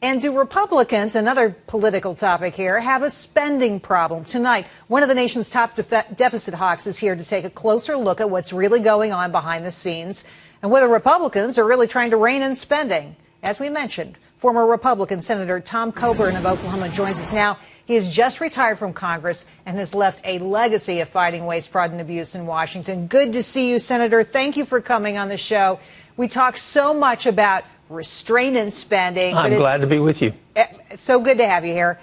And do Republicans, another political topic here, have a spending problem? Tonight, one of the nation's top deficit hawks is here to take a closer look at what's really going on behind the scenes and whether Republicans are really trying to rein in spending. As we mentioned, former Republican Senator Tom Coburn of Oklahoma joins us now. He has just retired from Congress and has left a legacy of fighting waste, fraud, and abuse in Washington. Good to see you, Senator. Thank you for coming on the show. We talk so much about restraint in spending. I'm glad to be with you. It's so good to have you here.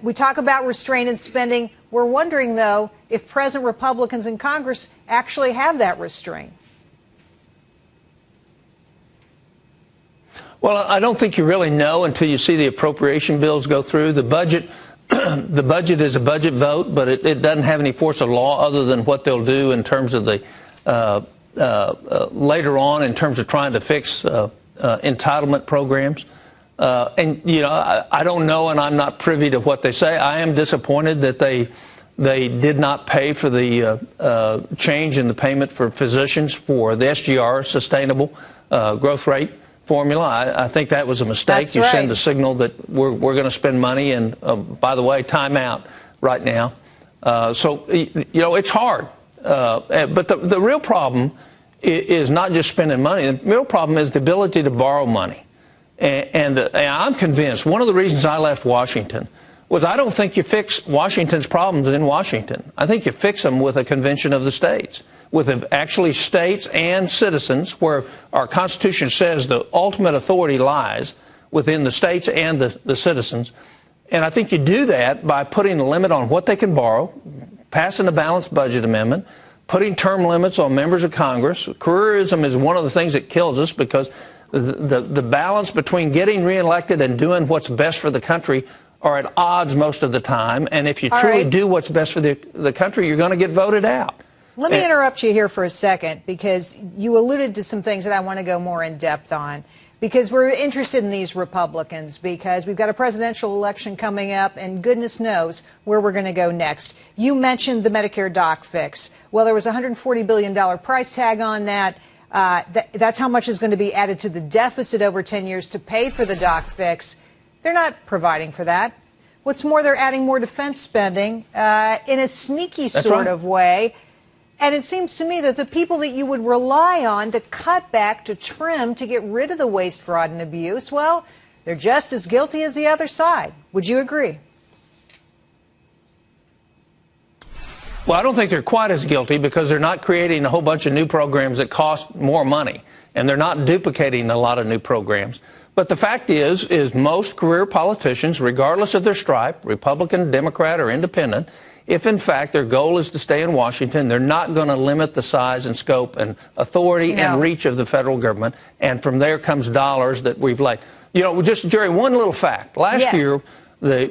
We talk about restraint in spending. We're wondering, though, if present Republicans in Congress actually have that restraint. Well, I don't think you really know until you see the appropriation bills go through. The budget, the budget is a budget vote, but it doesn't have any force of law other than what they'll do in terms of the later on in terms of trying to fix entitlement programs. And, you know, I don't know, and I'm not privy to what they say. I am disappointed that they did not pay for the change in the payment for physicians for the SGR, Sustainable Growth Rate formula. I think that was a mistake. That's you right. send a signal that we're going to spend money, and by the way, time out right now. So, you know, it's hard. But the real problem is not just spending money. The real problem is the ability to borrow money. And I'm convinced one of the reasons I left Washington was I don't think you fix Washington's problems in Washington. I think you fix them with a convention of the states, with actually states and citizens, where our Constitution says the ultimate authority lies within the states and the citizens. And I think you do that by putting a limit on what they can borrow, passing a balanced budget amendment, putting term limits on members of Congress. Careerism is one of the things that kills us because the balance between getting reelected and doing what's best for the country are at odds most of the time. And if you truly do what's best for the country, you're going to get voted out. Let me interrupt you here for a second, because you alluded to some things that I want to go more in depth on, because we're interested in these Republicans, because we've got a presidential election coming up, and goodness knows where we're going to go next. You mentioned the Medicare doc fix. Well, there was a $140 billion price tag on that. That's how much is going to be added to the deficit over 10 years to pay for the doc fix. They're not providing for that. What's more, they're adding more defense spending in a sneaky sort of way. And it seems to me that the people that you would rely on to cut back, to trim, to get rid of the waste, fraud, and abuse, well, they're just as guilty as the other side. Would you agree? Well, I don't think they're quite as guilty, because they're not creating a whole bunch of new programs that cost more money, and they're not duplicating a lot of new programs. But the fact is most career politicians, regardless of their stripe, Republican, Democrat, or Independent, if in fact their goal is to stay in Washington, they're not going to limit the size and scope and authority and reach of the federal government. And from there comes dollars that we've laid. You know, just, Gerri, one little fact. Last year, the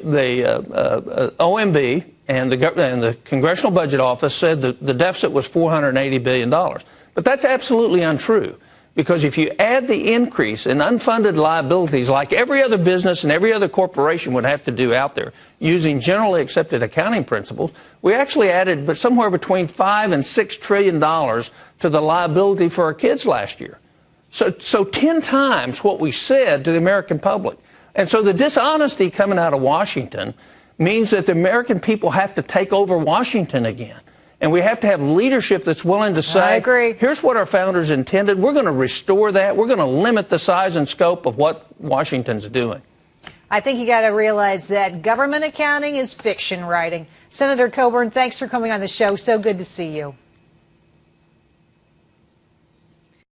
OMB and the Congressional Budget Office said that the deficit was $480 billion. But that's absolutely untrue. Because if you add the increase in unfunded liabilities, like every other business and every other corporation would have to do out there, using generally accepted accounting principles, we actually added somewhere between $5 and $6 trillion to the liability for our kids last year. So 10 times what we said to the American public. And so the dishonesty coming out of Washington means that the American people have to take over Washington again. And we have to have leadership that's willing to say, I agree. Here's what our founders intended. We're going to restore that. We're going to limit the size and scope of what Washington's doing. I think you got to realize that government accounting is fiction writing. Senator Coburn, thanks for coming on the show. So good to see you.